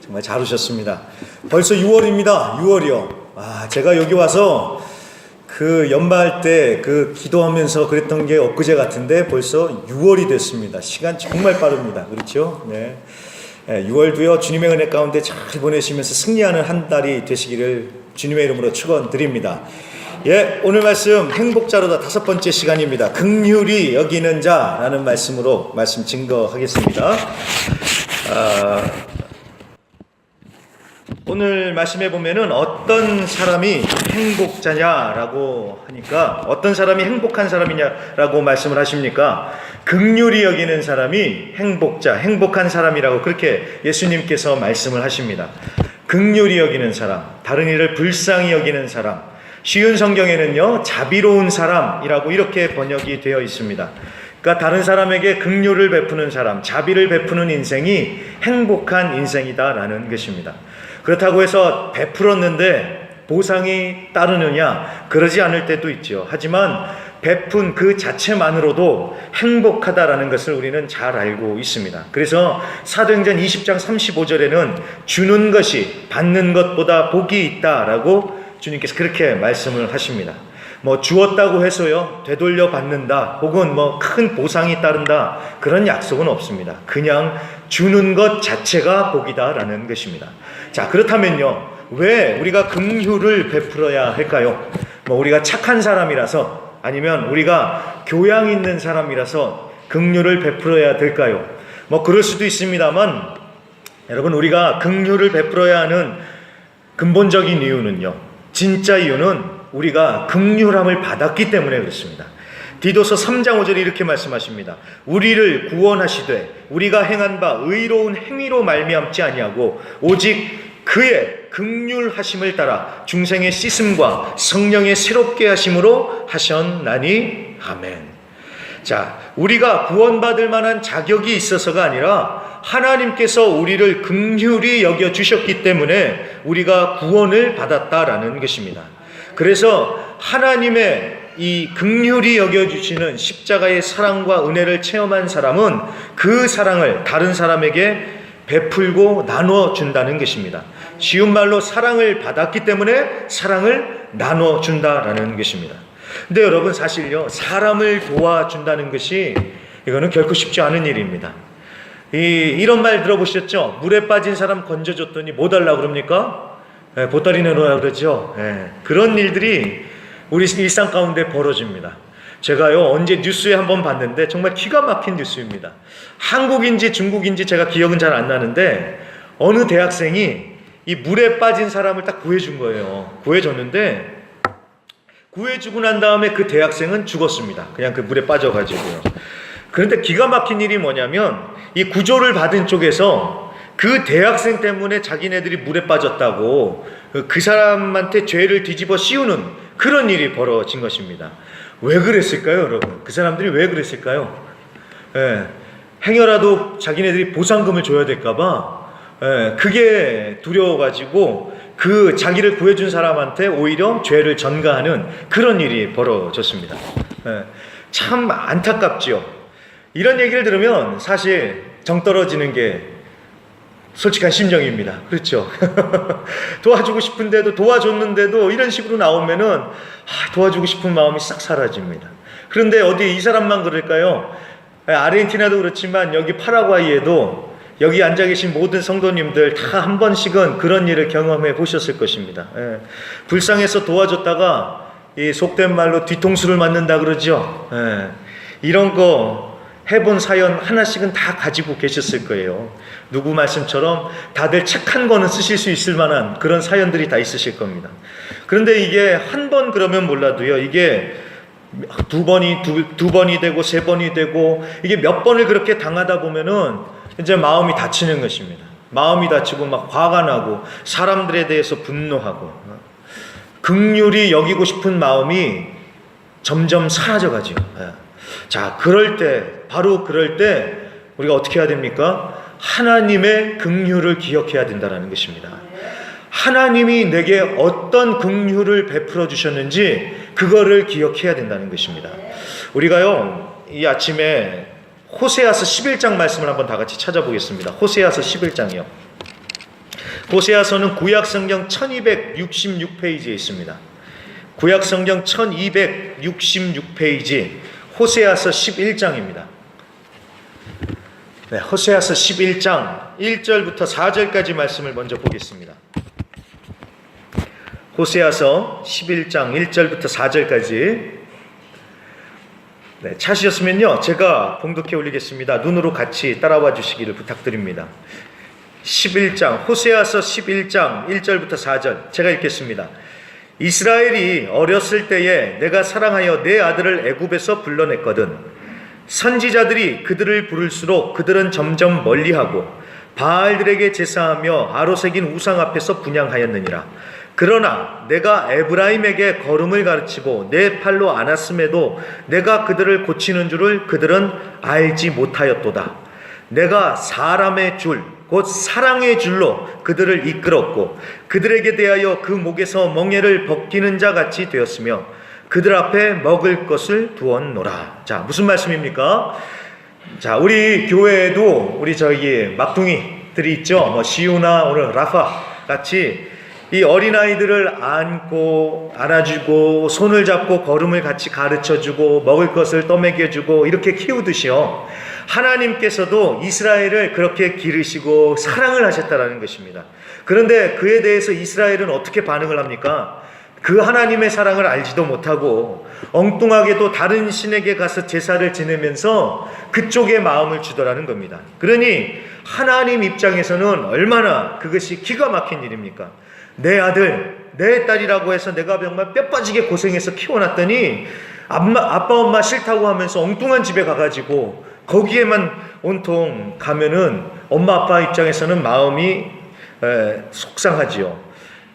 정말 잘 오셨습니다. 벌써 6월입니다. 6월이요. 제가 여기 와서 그 연말 때 그 기도하면서 그랬던 게 엊그제 같은데 벌써 6월이 됐습니다. 시간 정말 빠릅니다. 그렇죠? 네. 6월도요, 주님의 은혜 가운데 잘 보내시면서 승리하는 한 달이 되시기를 주님의 이름으로 축원드립니다. 오늘 말씀 행복자로다 5번째 시간입니다. 긍휼히 여기는 자라는 말씀으로 말씀 증거하겠습니다. 오늘 말씀해 보면은 어떤 사람이 행복자냐라고 하니까 어떤 사람이 행복한 사람이냐라고 말씀을 하십니까? 긍휼히 여기는 사람이 행복자, 행복한 사람이라고 그렇게 예수님께서 말씀을 하십니다. 긍휼히 여기는 사람, 다른 이를 불쌍히 여기는 사람, 쉬운 성경에는요 자비로운 사람이라고 이렇게 번역이 되어 있습니다. 그러니까 다른 사람에게 긍휼을 베푸는 사람, 자비를 베푸는 인생이 행복한 인생이다라는 것입니다. 그렇다고 해서 베풀었는데 보상이 따르느냐? 그러지 않을 때도 있죠. 하지만 베푼 그 자체만으로도 행복하다라는 것을 우리는 잘 알고 있습니다. 그래서 사도행전 20장 35절에는 주는 것이 받는 것보다 복이 있다라고 주님께서 그렇게 말씀을 하십니다. 주었다고 해서요 되돌려 받는다 혹은 큰 보상이 따른다 그런 약속은 없습니다. 그냥 주는 것 자체가 복이다라는 것입니다. 자, 그렇다면요 왜 우리가 긍휼을 베풀어야 할까요? 우리가 착한 사람이라서 아니면 우리가 교양 있는 사람이라서 긍휼을 베풀어야 될까요? 그럴 수도 있습니다만 여러분, 우리가 긍휼을 베풀어야 하는 근본적인 이유는요, 진짜 이유는 우리가 긍휼함을 받았기 때문에 그렇습니다. 디도서 3장 5절에 이렇게 말씀하십니다. 우리를 구원하시되 우리가 행한 바 의로운 행위로 말미암지 아니하고 오직 그의 긍휼하심을 따라 중생의 씻음과 성령의 새롭게 하심으로 하셨나니 아멘. 자, 우리가 구원받을 만한 자격이 있어서가 아니라 하나님께서 우리를 긍휼히 여겨주셨기 때문에 우리가 구원을 받았다라는 것입니다. 그래서 하나님의 이 긍휼히 여겨주시는 십자가의 사랑과 은혜를 체험한 사람은 그 사랑을 다른 사람에게 베풀고 나눠준다는 것입니다. 쉬운 말로 사랑을 받았기 때문에 사랑을 나눠준다라는 것입니다. 근데 여러분, 사실요 사람을 도와준다는 것이 이거는 결코 쉽지 않은 일입니다. 이런 말 들어보셨죠? 물에 빠진 사람 건져줬더니 뭐 달라고 그럽니까? 보따리 내놓으라 그러죠. 그런 일들이 우리 일상 가운데 벌어집니다. 제가요 언제 뉴스에 한번 봤는데 정말 기가 막힌 뉴스입니다. 한국인지 중국인지 제가 기억은 잘 안 나는데 어느 대학생이 이 물에 빠진 사람을 딱 구해준 거예요. 구해줬는데 구해주고 난 다음에 그 대학생은 죽었습니다. 그냥 그 물에 빠져가지고요. 그런데 기가 막힌 일이 뭐냐면 이 구조를 받은 쪽에서 그 대학생 때문에 자기네들이 물에 빠졌다고 그 사람한테 죄를 뒤집어 씌우는 그런 일이 벌어진 것입니다. 왜 그랬을까요, 여러분? 그 사람들이 왜 그랬을까요? 행여라도 자기네들이 보상금을 줘야 될까봐 그게 두려워가지고 그 자기를 구해준 사람한테 오히려 죄를 전가하는 그런 일이 벌어졌습니다. 참 안타깝지요. 이런 얘기를 들으면 사실 정 떨어지는 게 솔직한 심정입니다. 그렇죠? 도와주고 싶은데도 도와줬는데도 이런 식으로 나오면은 도와주고 싶은 마음이 싹 사라집니다. 그런데 어디 이 사람만 그럴까요? 아르헨티나도 그렇지만 여기 파라과이에도 여기 앉아 계신 모든 성도님들 다 한 번씩은 그런 일을 경험해 보셨을 것입니다. 불쌍해서 도와줬다가 이 속된 말로 뒤통수를 맞는다 그러죠. 이런 거 해본 사연 하나씩은 다 가지고 계셨을 거예요. 누구 말씀처럼 다들 책 한 권은 쓰실 수 있을 만한 그런 사연들이 다 있으실 겁니다. 그런데 이게 한 번 그러면 몰라도요, 이게 두 번이 되고 세 번이 되고 이게 몇 번을 그렇게 당하다 보면은 이제 마음이 다치는 것입니다. 마음이 다치고 막 화가 나고 사람들에 대해서 분노하고 긍휼히 여기고 싶은 마음이 점점 사라져가죠. 자, 바로 그럴 때 우리가 어떻게 해야 됩니까? 하나님의 긍휼을 기억해야 된다는 것입니다. 하나님이 내게 어떤 긍휼을 베풀어 주셨는지 그거를 기억해야 된다는 것입니다. 우리가요 이 아침에 호세아서 11장 말씀을 한번 다 같이 찾아보겠습니다. 호세아서 11장이요. 호세아서는 구약성경 1266페이지에 있습니다. 구약성경 1266페이지 호세아서 11장입니다. 네, 호세아서 11장 1절부터 4절까지 말씀을 먼저 보겠습니다. 호세아서 11장 1절부터 4절까지 네, 찾으셨으면요 제가 봉독해 올리겠습니다. 눈으로 같이 따라와 주시기를 부탁드립니다. 11장 호세아서 11장 1절부터 4절 제가 읽겠습니다. 이스라엘이 어렸을 때에 내가 사랑하여 내 아들을 애굽에서 불러냈거든. 선지자들이 그들을 부를수록 그들은 점점 멀리하고 바알들에게 제사하며 아로새긴 우상 앞에서 분향하였느니라. 그러나 내가 에브라임에게 걸음을 가르치고 내 팔로 안았음에도 내가 그들을 고치는 줄을 그들은 알지 못하였도다. 내가 사람의 줄 곧 사랑의 줄로 그들을 이끌었고 그들에게 대하여 그 목에서 멍에를 벗기는 자 같이 되었으며 그들 앞에 먹을 것을 두었노라. 자, 무슨 말씀입니까? 자, 우리 교회에도 우리 저기 막둥이들이 있죠. 시우나 오늘 라파 같이 이 어린아이들을 안아주고 손을 잡고 걸음을 같이 가르쳐주고 먹을 것을 떠먹여주고 이렇게 키우듯이요. 하나님께서도 이스라엘을 그렇게 기르시고 사랑을 하셨다라는 것입니다. 그런데 그에 대해서 이스라엘은 어떻게 반응을 합니까? 그 하나님의 사랑을 알지도 못하고 엉뚱하게도 다른 신에게 가서 제사를 지내면서 그쪽에 마음을 주더라는 겁니다. 그러니 하나님 입장에서는 얼마나 그것이 기가 막힌 일입니까? 내 아들, 내 딸이라고 해서 내가 정말 뼈 빠지게 고생해서 키워놨더니 아빠 엄마 싫다고 하면서 엉뚱한 집에 가가지고 거기에만 온통 가면은 엄마 아빠 입장에서는 마음이 속상하지요.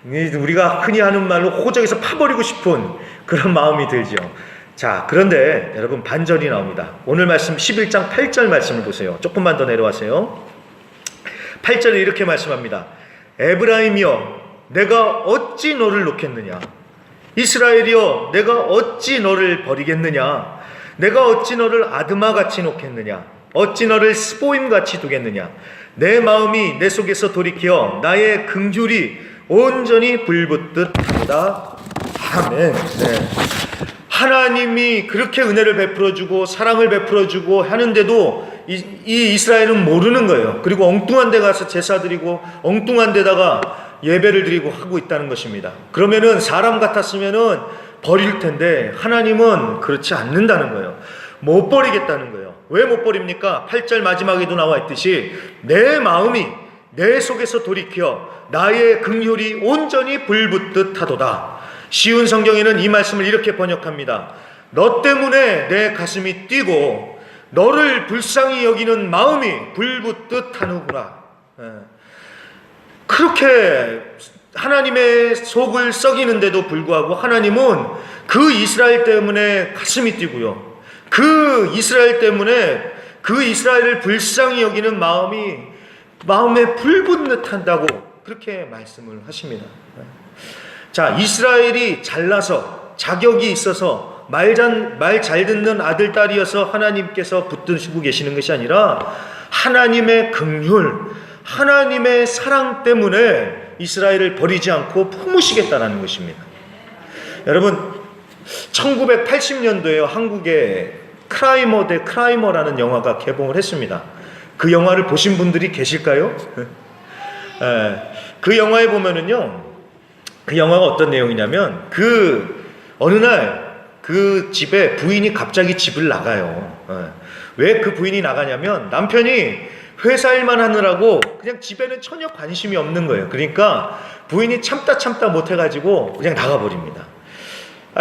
우리가 흔히 하는 말로 호적에서 파버리고 싶은 그런 마음이 들죠. 자, 그런데 여러분 반전이 나옵니다. 오늘 말씀 11장 8절 말씀을 보세요. 조금만 더 내려와세요. 8절에 이렇게 말씀합니다. 에브라임이여 내가 어찌 너를 놓겠느냐? 이스라엘이여 내가 어찌 너를 버리겠느냐? 내가 어찌 너를 아드마같이 놓겠느냐? 어찌 너를 스보임같이 두겠느냐? 내 마음이 내 속에서 돌이켜 나의 긍휼이 온전히 불붙듯 하다. 아멘. 네. 하나님이 그렇게 은혜를 베풀어주고 사랑을 베풀어주고 하는데도 이 이스라엘은 모르는 거예요. 그리고 엉뚱한 데 가서 제사 드리고 엉뚱한 데다가 예배를 드리고 하고 있다는 것입니다. 그러면은 사람 같았으면은 버릴 텐데 하나님은 그렇지 않는다는 거예요. 못 버리겠다는 거예요. 왜 못 버립니까? 8절 마지막에도 나와 있듯이 내 마음이 내 속에서 돌이켜 나의 긍휼이 온전히 불붙듯 하도다. 쉬운 성경에는 이 말씀을 이렇게 번역합니다. 너 때문에 내 가슴이 뛰고 너를 불쌍히 여기는 마음이 불붙듯 하는구나. 그렇게 하나님의 속을 썩이는데도 불구하고 하나님은 그 이스라엘 때문에 가슴이 뛰고요. 그 이스라엘 때문에 그 이스라엘을 불쌍히 여기는 마음에 불붙듯 한다고 그렇게 말씀을 하십니다. 자, 이스라엘이 잘나서 자격이 있어서 말 잘 듣는 아들 딸이어서 하나님께서 붙드시고 계시는 것이 아니라 하나님의 긍휼, 하나님의 사랑 때문에 이스라엘을 버리지 않고 품으시겠다는 것입니다. 여러분 1980년도에 한국에 크라이머 대 크라이머라는 영화가 개봉을 했습니다. 그 영화를 보신 분들이 계실까요? 그 영화에 보면은요, 그 영화가 어떤 내용이냐면 어느 날 그 집에 부인이 갑자기 집을 나가요. 왜 그 부인이 나가냐면 남편이 회사 일만 하느라고 그냥 집에는 전혀 관심이 없는 거예요. 그러니까 부인이 참다 못해가지고 그냥 나가버립니다.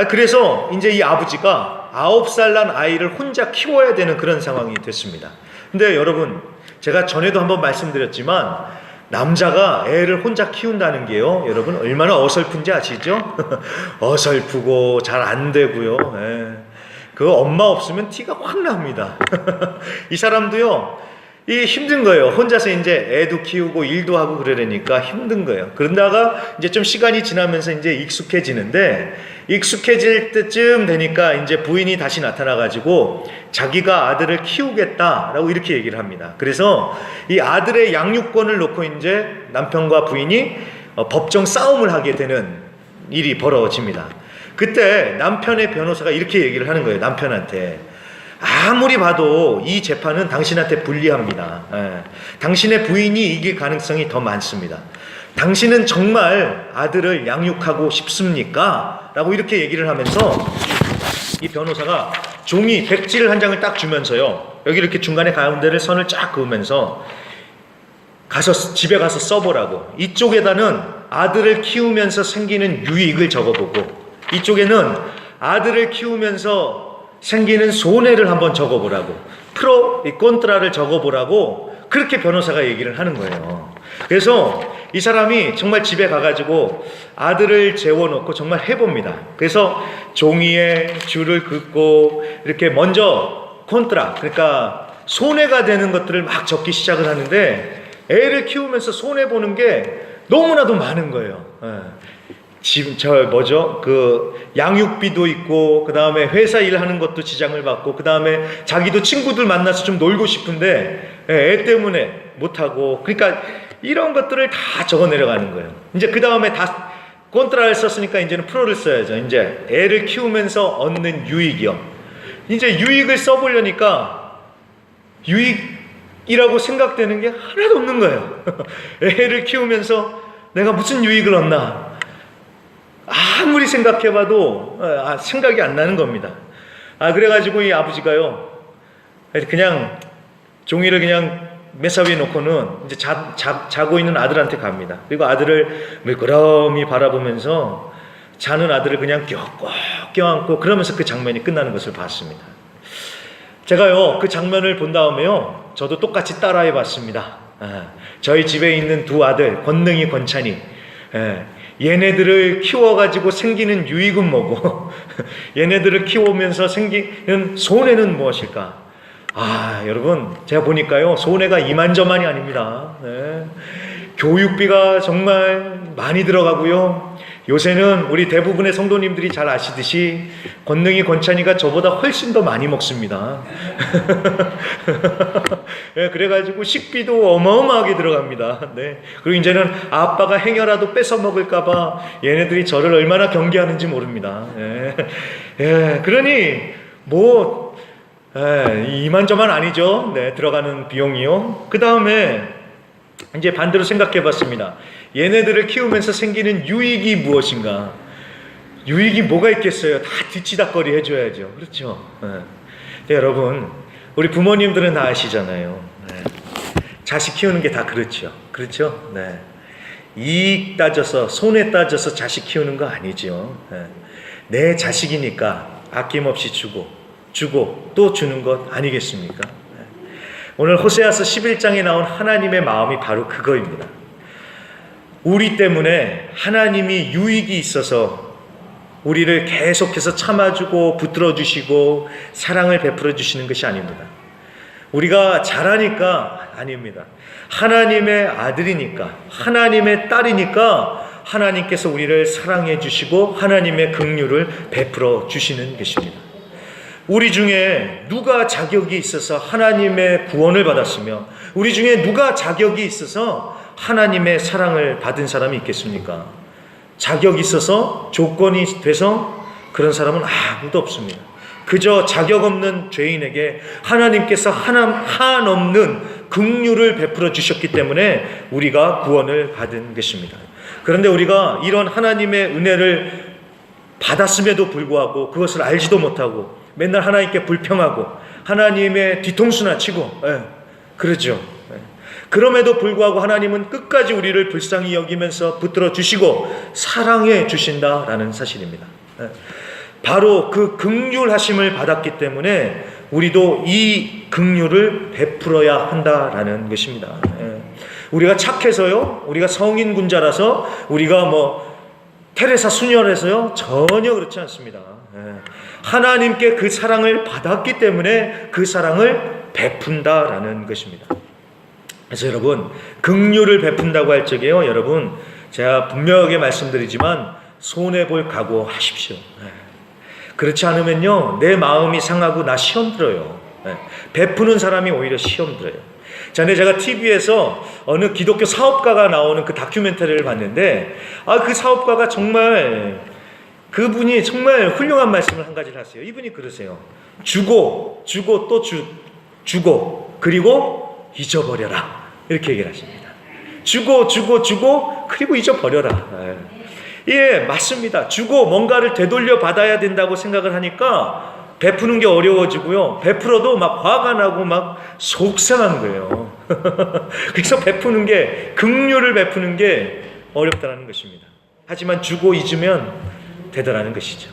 그래서 이제 이 아버지가 9살 난 아이를 혼자 키워야 되는 그런 상황이 됐습니다. 근데 여러분, 제가 전에도 한번 말씀드렸지만 남자가 애를 혼자 키운다는 게요, 여러분 얼마나 어설픈지 아시죠? 어설프고 잘 안 되고요. 그 엄마 없으면 티가 확 납니다. 이 사람도요, 이 힘든 거예요. 혼자서 이제 애도 키우고 일도 하고 그러려니까 힘든 거예요. 그러다가 이제 좀 시간이 지나면서 이제 익숙해지는데, 익숙해질 때쯤 되니까 이제 부인이 다시 나타나가지고 자기가 아들을 키우겠다라고 이렇게 얘기를 합니다. 그래서 이 아들의 양육권을 놓고 이제 남편과 부인이 법정 싸움을 하게 되는 일이 벌어집니다. 그때 남편의 변호사가 이렇게 얘기를 하는 거예요. 남편한테. 아무리 봐도 이 재판은 당신한테 불리합니다. 당신의 부인이 이길 가능성이 더 많습니다. 당신은 정말 아들을 양육하고 싶습니까? 라고 이렇게 얘기를 하면서 이 변호사가 종이 백지를 한 장을 딱 주면서요, 여기 이렇게 중간에 가운데를 선을 쫙 그으면서 집에 가서 써보라고, 이쪽에다는 아들을 키우면서 생기는 유익을 적어보고 이쪽에는 아들을 키우면서 생기는 손해를 한번 적어보라고, 프로 콘트라를 적어보라고 그렇게 변호사가 얘기를 하는 거예요. 그래서 이 사람이 정말 집에 가가지고 아들을 재워놓고 정말 해봅니다. 그래서 종이에 줄을 긋고 이렇게 먼저 콘트라, 그러니까 손해가 되는 것들을 막 적기 시작을 하는데, 애를 키우면서 손해보는 게 너무나도 많은 거예요. 양육비도 있고, 그 다음에 회사 일하는 것도 지장을 받고, 그 다음에 자기도 친구들 만나서 좀 놀고 싶은데 애 때문에 못하고, 그러니까 이런 것들을 다 적어 내려가는 거예요. 이제 그 다음에 다 콘트라를 썼으니까 이제는 프로를 써야죠. 이제 애를 키우면서 얻는 유익이요. 이제 유익을 써보려니까 유익이라고 생각되는 게 하나도 없는 거예요. 애를 키우면서 내가 무슨 유익을 얻나? 아무리 생각해봐도 생각이 안 나는 겁니다. 그래가지고 이 아버지가요, 그냥 종이를 그냥 메사 위에 놓고는 이제 자고 있는 아들한테 갑니다. 그리고 아들을 물끄러미 바라보면서 자는 아들을 그냥 꼭 껴안고 그러면서 그 장면이 끝나는 것을 봤습니다. 제가요 그 장면을 본 다음에요, 저도 똑같이 따라해 봤습니다. 저희 집에 있는 두 아들, 권능이, 권찬이, 얘네들을 키워가지고 생기는 유익은 뭐고 얘네들을 키우면서 생기는 손해는 무엇일까? 여러분, 제가 보니까요 손해가 이만저만이 아닙니다. 교육비가 정말 많이 들어가고요, 요새는 우리 대부분의 성도님들이 잘 아시듯이 권능이, 권찬이가 저보다 훨씬 더 많이 먹습니다. 그래가지고 식비도 어마어마하게 들어갑니다. 그리고 이제는 아빠가 행여라도 뺏어 먹을까봐 얘네들이 저를 얼마나 경계하는지 모릅니다. 그러니 이만저만 아니죠. 들어가는 비용이요. 그 다음에 이제 반대로 생각해 봤습니다. 얘네들을 키우면서 생기는 유익이 무엇인가? 유익이 뭐가 있겠어요? 다 뒤치다꺼리 해줘야죠. 그렇죠? 여러분, 우리 부모님들은 다 아시잖아요. 자식 키우는 게 다 그렇죠. 그렇죠? 이익 따져서, 손해 따져서 자식 키우는 거 아니죠. 내 자식이니까 아낌없이 주고 또 주는 것 아니겠습니까? 오늘 호세아서 11장에 나온 하나님의 마음이 바로 그거입니다. 우리 때문에 하나님이 유익이 있어서 우리를 계속해서 참아주고 붙들어주시고 사랑을 베풀어 주시는 것이 아닙니다. 우리가 잘하니까 아닙니다. 하나님의 아들이니까, 하나님의 딸이니까 하나님께서 우리를 사랑해 주시고 하나님의 긍휼을 베풀어 주시는 것입니다. 우리 중에 누가 자격이 있어서 하나님의 구원을 받았으며, 우리 중에 누가 자격이 있어서 하나님의 사랑을 받은 사람이 있겠습니까? 자격이 있어서, 조건이 돼서 그런 사람은 아무도 없습니다. 그저 자격 없는 죄인에게 하나님께서 한없는 긍휼을 베풀어 주셨기 때문에 우리가 구원을 받은 것입니다. 그런데 우리가 이런 하나님의 은혜를 받았음에도 불구하고 그것을 알지도 못하고 맨날 하나님께 불평하고 하나님의 뒤통수나 치고 그러죠. 그럼에도 불구하고 하나님은 끝까지 우리를 불쌍히 여기면서 붙들어 주시고 사랑해 주신다라는 사실입니다. 바로 그 긍휼하심을 받았기 때문에 우리도 이 긍휼을 베풀어야 한다라는 것입니다. 우리가 착해서요, 우리가 성인군자라서, 우리가 테레사 수녀라서요, 전혀 그렇지 않습니다. 하나님께 그 사랑을 받았기 때문에 그 사랑을 베푼다라는 것입니다. 그래서 여러분, 긍휼을 베푼다고 할 적에요, 여러분, 제가 분명하게 말씀드리지만 손해볼 각오하십시오. 그렇지 않으면요, 내 마음이 상하고 나 시험 들어요. 베푸는 사람이 오히려 시험 들어요. 전에 제가 TV에서 어느 기독교 사업가가 나오는 그 다큐멘터리를 봤는데, 그 사업가가 정말, 그분이 정말 훌륭한 말씀을 한 가지를 하세요. 이분이 그러세요. 주고 또 주고 그리고 잊어버려라, 이렇게 얘기를 하십니다. 주고 그리고 잊어버려라. 예, 맞습니다. 주고 뭔가를 되돌려 받아야 된다고 생각을 하니까 베푸는 게 어려워지고요, 베풀어도 막 화가 나고 막 속상한 거예요. 그래서 베푸는 게, 긍휼을 베푸는 게 어렵다는 것입니다. 하지만 주고 잊으면 되더라는 것이죠.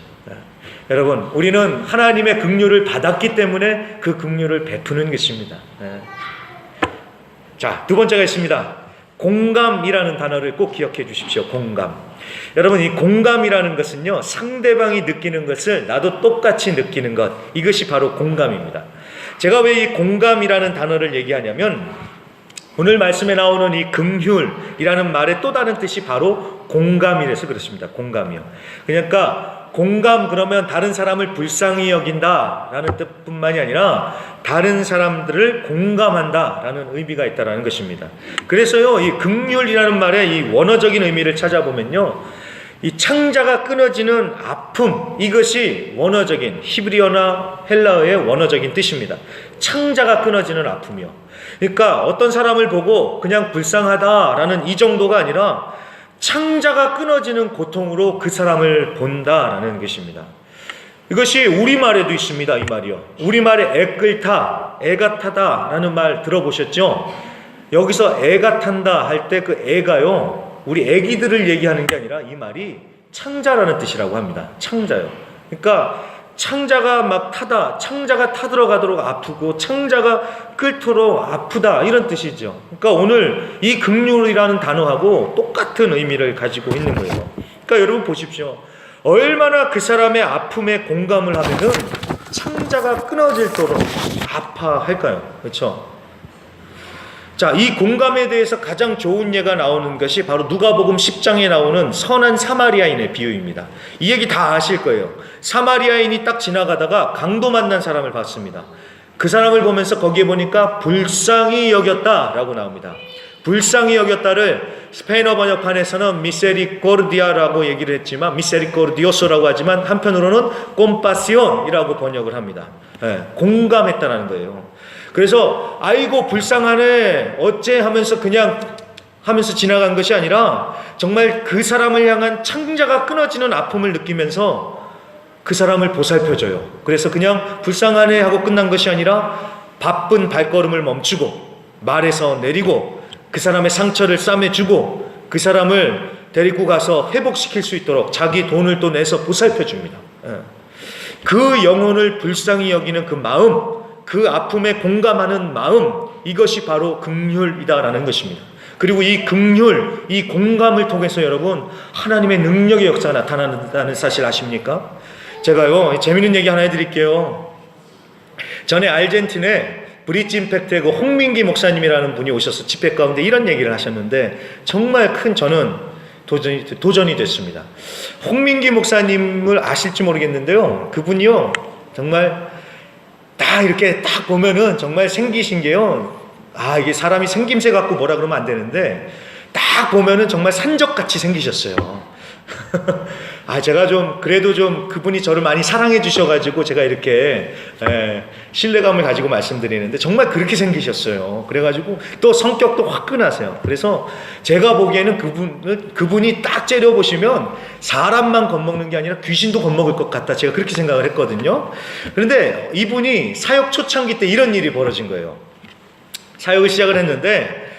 여러분, 우리는 하나님의 긍휼을 받았기 때문에 그 긍휼을 베푸는 것입니다. 자, 두 번째가 있습니다. 공감이라는 단어를 꼭 기억해 주십시오. 공감. 여러분, 이 공감이라는 것은요, 상대방이 느끼는 것을 나도 똑같이 느끼는 것, 이것이 바로 공감입니다. 제가 왜 이 공감이라는 단어를 얘기하냐면, 오늘 말씀에 나오는 이 긍휼이라는 말의 또 다른 뜻이 바로 공감이라서 그렇습니다. 공감이요. 그러니까 공감, 그러면 다른 사람을 불쌍히 여긴다라는 뜻뿐만이 아니라 다른 사람들을 공감한다라는 의미가 있다라는 것입니다. 그래서요, 이 긍휼이라는 말의 이 원어적인 의미를 찾아보면요, 이 창자가 끊어지는 아픔, 이것이 원어적인 히브리어나 헬라어의 원어적인 뜻입니다. 창자가 끊어지는 아픔이요. 그러니까 어떤 사람을 보고 그냥 불쌍하다라는 이 정도가 아니라 창자가 끊어지는 고통으로 그 사람을 본다라는 것입니다. 이것이 우리말에도 있습니다. 이 말이요. 우리말에 애끓다, 애가 타다라는 말 들어보셨죠? 여기서 애가 탄다 할 때 그 애가요, 우리 애기들을 얘기하는 게 아니라 이 말이 창자라는 뜻이라고 합니다. 창자요. 그러니까 창자가 막 타다, 창자가 타들어가도록 아프고 창자가 끓도록 아프다, 이런 뜻이죠. 그러니까 오늘 이 긍휼이라는 단어하고 똑같은 의미를 가지고 있는 거예요. 그러니까 여러분 보십시오. 얼마나 그 사람의 아픔에 공감을 하면은 창자가 끊어질도록 아파할까요? 그렇죠? 자, 이 공감에 대해서 가장 좋은 예가 나오는 것이 바로 누가복음 10장에 나오는 선한 사마리아인의 비유입니다. 이 얘기 다 아실 거예요. 사마리아인이 딱 지나가다가 강도 만난 사람을 봤습니다. 그 사람을 보면서 거기에 보니까 불쌍히 여겼다라고 나옵니다. 불쌍히 여겼다를 스페인어 번역판에서는 미세리코르디아라고 얘기를 했지만, 미세리코르디오소라고 하지만 한편으로는 콤파시온이라고 번역을 합니다. 공감했다라는 거예요. 그래서 아이고 불쌍하네 어째 하면서 그냥 하면서 지나간 것이 아니라 정말 그 사람을 향한 창자가 끊어지는 아픔을 느끼면서 그 사람을 보살펴줘요. 그래서 그냥 불쌍하네 하고 끝난 것이 아니라 바쁜 발걸음을 멈추고 말에서 내리고 그 사람의 상처를 싸매주고 그 사람을 데리고 가서 회복시킬 수 있도록 자기 돈을 또 내서 보살펴줍니다. 그 영혼을 불쌍히 여기는 그 마음, 그 아픔에 공감하는 마음, 이것이 바로 긍휼이다라는 것입니다. 그리고 이 긍휼, 이 공감을 통해서 여러분 하나님의 능력의 역사가 나타난다는 사실 아십니까? 제가요 재밌는 얘기 하나 해드릴게요. 전에 아르헨티나에 브릿지 임팩트의 그 홍민기 목사님이라는 분이 오셔서 집회 가운데 이런 얘기를 하셨는데 정말 큰 저는 도전이 됐습니다. 홍민기 목사님을 아실지 모르겠는데요, 그분이요 정말 딱 이렇게 딱 보면은 정말 생기신 게요, 이게 사람이 생김새 갖고 뭐라 그러면 안 되는데 딱 보면은 정말 산적같이 생기셨어요. 제가 좀 그래도 좀 그분이 저를 많이 사랑해 주셔가지고 제가 이렇게 신뢰감을 가지고 말씀드리는데 정말 그렇게 생기셨어요. 그래가지고 또 성격도 화끈하세요. 그래서 제가 보기에는 그분이 딱 째려보시면 사람만 겁먹는 게 아니라 귀신도 겁먹을 것 같다, 제가 그렇게 생각을 했거든요. 그런데 이분이 사역 초창기 때 이런 일이 벌어진 거예요. 사역을 시작을 했는데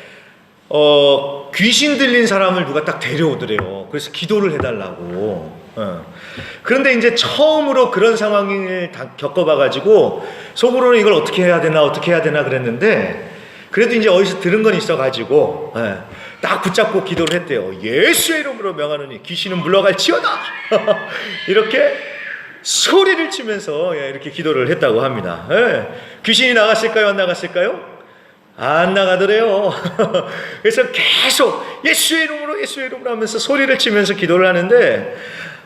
귀신 들린 사람을 누가 딱 데려오더래요. 그래서 기도를 해달라고. 그런데 이제 처음으로 그런 상황을 겪어봐가지고 속으로는 이걸 어떻게 해야 되나 그랬는데, 그래도 이제 어디서 들은 건 있어가지고 딱 붙잡고 기도를 했대요. 예수의 이름으로 명하노니 귀신은 물러갈지어다. 이렇게 소리를 치면서 이렇게 기도를 했다고 합니다. 귀신이 나갔을까요, 안 나갔을까요? 안 나가더래요. 그래서 계속 예수의 이름으로 예수의 이름으로 하면서 소리를 치면서 기도를 하는데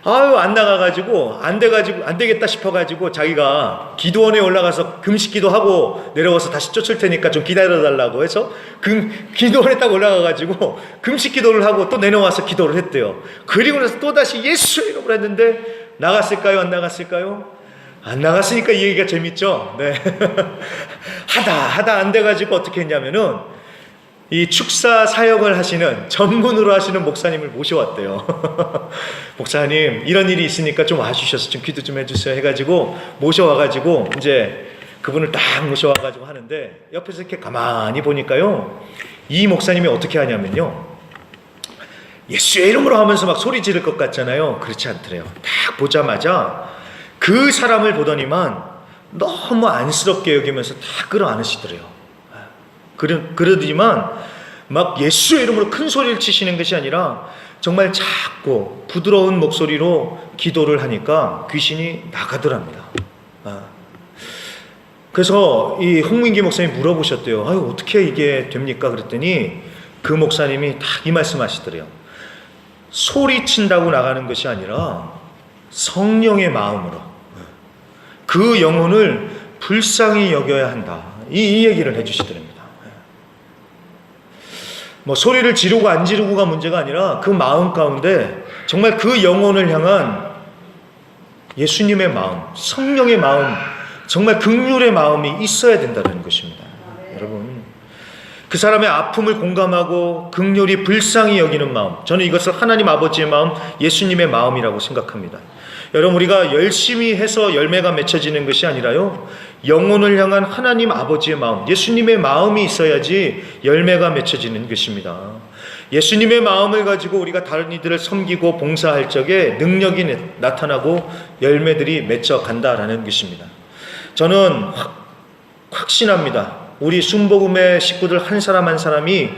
안 나가가지고 안 되겠다 싶어가지고 자기가 기도원에 올라가서 금식기도 하고 내려와서 다시 쫓을 테니까 좀 기다려달라고 해서 기도원에 딱 올라가가지고 금식기도를 하고 또 내려와서 기도를 했대요. 그리고 나서 또 다시 예수의 이름으로 했는데 나갔을까요? 안 나갔을까요? 안 나갔으니까 이 얘기가 재밌죠. 네. 하다 안 돼가지고 어떻게 했냐면은 이 축사 사역을 하시는 전문으로 하시는 목사님을 모셔왔대요. 목사님 이런 일이 있으니까 좀 와주셔서 좀 기도 좀 해주세요 해가지고 모셔와가지고 이제 그분을 딱 모셔와가지고 하는데 옆에서 이렇게 가만히 보니까요 이 목사님이 어떻게 하냐면요 예수의 이름으로 하면서 막 소리 지를 것 같잖아요. 그렇지 않더래요. 딱 보자마자 그 사람을 보더니만 너무 안쓰럽게 여기면서 다 끌어안으시더래요. 그러더니만 막 예수의 이름으로 큰 소리를 치시는 것이 아니라 정말 작고 부드러운 목소리로 기도를 하니까 귀신이 나가더랍니다. 그래서 이 홍민기 목사님이 물어보셨대요. 어떻게 이게 됩니까? 그랬더니 그 목사님이 딱 이 말씀 하시더래요. 소리친다고 나가는 것이 아니라 성령의 마음으로 그 영혼을 불쌍히 여겨야 한다. 이 얘기를 해주시더랍니다. 뭐 소리를 지르고 안 지르고가 문제가 아니라 그 마음 가운데 정말 그 영혼을 향한 예수님의 마음, 성령의 마음, 정말 긍휼의 마음이 있어야 된다는 것입니다. 여러분, 그 사람의 아픔을 공감하고 긍휼히 불쌍히 여기는 마음, 저는 이것을 하나님 아버지의 마음, 예수님의 마음이라고 생각합니다. 여러분, 우리가 열심히 해서 열매가 맺혀지는 것이 아니라요, 영혼을 향한 하나님 아버지의 마음, 예수님의 마음이 있어야지 열매가 맺혀지는 것입니다. 예수님의 마음을 가지고 우리가 다른 이들을 섬기고 봉사할 적에 능력이 나타나고 열매들이 맺혀간다라는 것입니다. 저는 확신합니다. 우리 순복음의 식구들 한 사람 한 사람이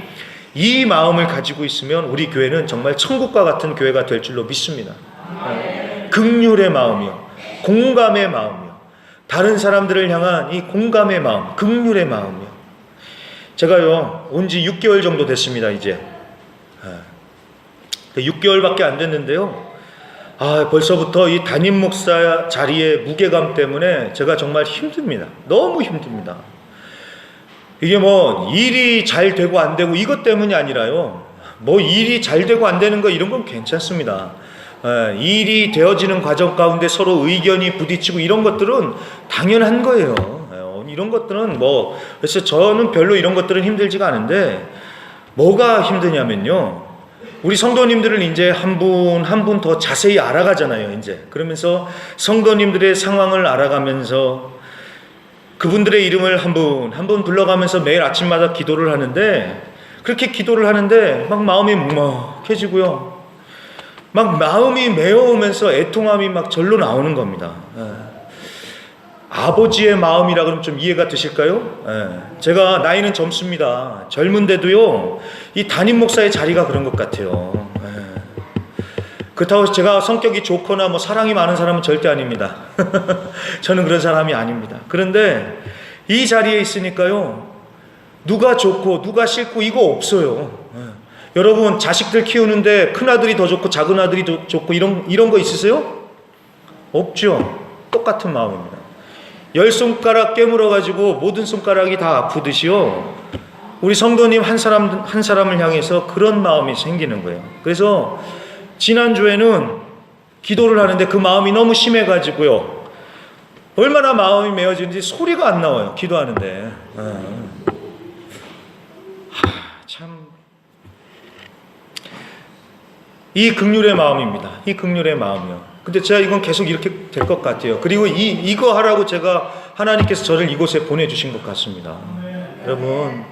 이 마음을 가지고 있으면 우리 교회는 정말 천국과 같은 교회가 될 줄로 믿습니다. 긍휼의 마음이요, 공감의 마음이요, 다른 사람들을 향한 이 공감의 마음, 긍휼의 마음이요. 제가요 온 지 6개월 정도 됐습니다. 이제 6개월밖에 안 됐는데요, 벌써부터 이 담임 목사 자리의 무게감 때문에 제가 정말 힘듭니다. 너무 힘듭니다. 이게 뭐 일이 잘 되고 안 되고 이것 때문이 아니라요, 뭐 일이 잘 되고 안 되는 거 이런 건 괜찮습니다. 일이 되어지는 과정 가운데 서로 의견이 부딪히고 이런 것들은 당연한 거예요. 이런 것들은 그래서 저는 별로 이런 것들은 힘들지가 않은데, 뭐가 힘드냐면요, 우리 성도님들을 이제 한 분 한 분 더 자세히 알아가잖아요. 이제 그러면서 성도님들의 상황을 알아가면서 그분들의 이름을 한 분 한 분 불러가면서 매일 아침마다 기도를 하는데, 그렇게 기도를 하는데 막 마음이 먹먹해지고요, 막 마음이 메어오면서 애통함이 막 절로 나오는 겁니다. 아버지의 마음이라 그러면 좀 이해가 되실까요? 제가 나이는 젊습니다. 젊은데도요, 이 담임 목사의 자리가 그런 것 같아요. 그렇다고 해서 제가 성격이 좋거나 뭐 사랑이 많은 사람은 절대 아닙니다. 저는 그런 사람이 아닙니다. 그런데 이 자리에 있으니까요, 누가 좋고 누가 싫고 이거 없어요. 여러분, 자식들 키우는데 큰아들이 더 좋고 작은아들이 더 좋고 이런 거 있으세요? 없죠. 똑같은 마음입니다. 10손가락 깨물어 가지고 모든 손가락이 다 아프듯이요, 우리 성도님 한 사람을 향해서 그런 마음이 생기는 거예요. 그래서 지난주에는 기도를 하는데 그 마음이 너무 심해 가지고요, 얼마나 마음이 메어지는지 소리가 안 나와요, 기도하는데. 참, 이 긍휼의 마음입니다. 이 긍휼의 마음이요. 근데 제가 이건 계속 이렇게 될 것 같아요. 그리고 이거 하라고 제가 하나님께서 저를 이곳에 보내주신 것 같습니다. 여러분,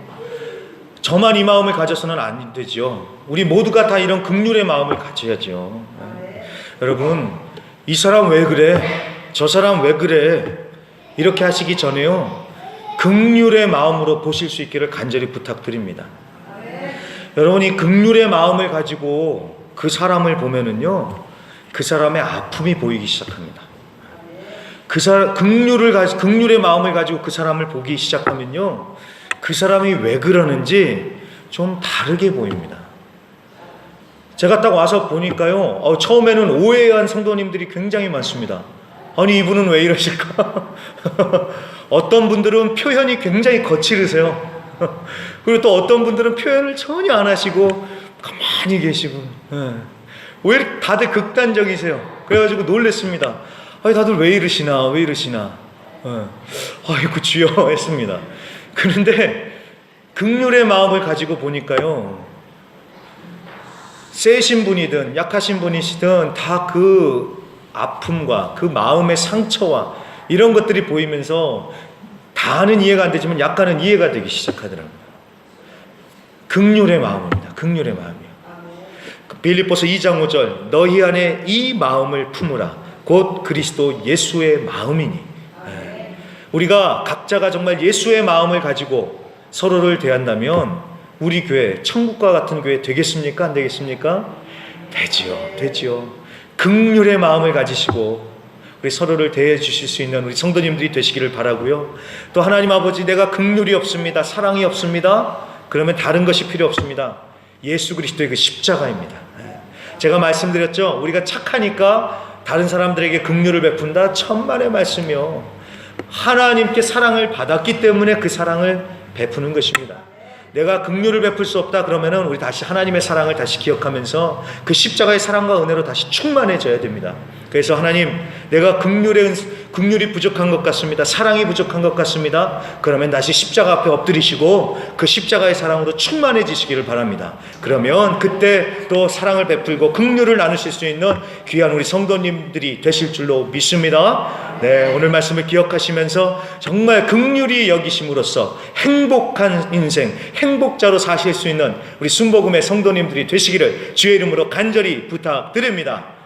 저만 이 마음을 가져서는 안 되죠. 우리 모두가 다 이런 긍휼의 마음을 가져야죠. 여러분, 이 사람 왜 그래? 저 사람 왜 그래? 이렇게 하시기 전에요, 긍휼의 마음으로 보실 수 있기를 간절히 부탁드립니다. 여러분이 긍휼의 마음을 가지고 그 사람을 보면은요, 그 사람의 아픔이 보이기 시작합니다. 긍휼의 마음을 가지고 그 사람을 보기 시작하면요, 그 사람이 왜 그러는지 좀 다르게 보입니다. 제가 딱 와서 보니까요, 처음에는 오해한 성도님들이 굉장히 많습니다. 아니, 이분은 왜 이러실까? 어떤 분들은 표현이 굉장히 거칠으세요. 그리고 또 어떤 분들은 표현을 전혀 안 하시고 가만히 계시고, 왜 다들 극단적이세요? 그래가지고 놀랬습니다. 아니, 다들 왜 이러시나, 왜 이러시나. 아이고, 주여 했습니다. 그런데 긍휼의 마음을 가지고 보니까요, 세신 분이든 약하신 분이시든 다 그 아픔과 그 마음의 상처와 이런 것들이 보이면서 다는 이해가 안 되지만 약간은 이해가 되기 시작하더라고요. 긍휼의 마음입니다. 긍휼의 마음이요. 빌립보서 2장 5절, 너희 안에 이 마음을 품으라. 곧 그리스도 예수의 마음이니. 우리가 각자가 정말 예수의 마음을 가지고 서로를 대한다면 우리 교회, 천국과 같은 교회 되겠습니까? 안 되겠습니까? 되지요. 긍휼의 마음을 가지시고 우리 서로를 대해 주실 수 있는 우리 성도님들이 되시기를 바라고요. 또 하나님 아버지, 내가 긍휼이 없습니다, 사랑이 없습니다, 그러면 다른 것이 필요 없습니다. 예수 그리스도의 그 십자가입니다. 제가 말씀드렸죠, 우리가 착하니까 다른 사람들에게 긍휼을 베푼다, 천만의 말씀이요. 하나님께 사랑을 받았기 때문에 그 사랑을 베푸는 것입니다. 내가 긍휼을 베풀 수 없다 그러면은 우리 다시 하나님의 사랑을 다시 기억하면서 그 십자가의 사랑과 은혜로 다시 충만해져야 됩니다. 그래서 하나님, 내가 긍휼이 부족한 것 같습니다, 사랑이 부족한 것 같습니다, 그러면 다시 십자가 앞에 엎드리시고 그 십자가의 사랑으로 충만해지시기를 바랍니다. 그러면 그때 또 사랑을 베풀고 긍휼을 나누실 수 있는 귀한 우리 성도님들이 되실 줄로 믿습니다. 네, 오늘 말씀을 기억하시면서 정말 긍휼히 여기심으로써 행복한 인생, 행복자로 사실 수 있는 우리 순복음의 성도님들이 되시기를 주의 이름으로 간절히 부탁드립니다.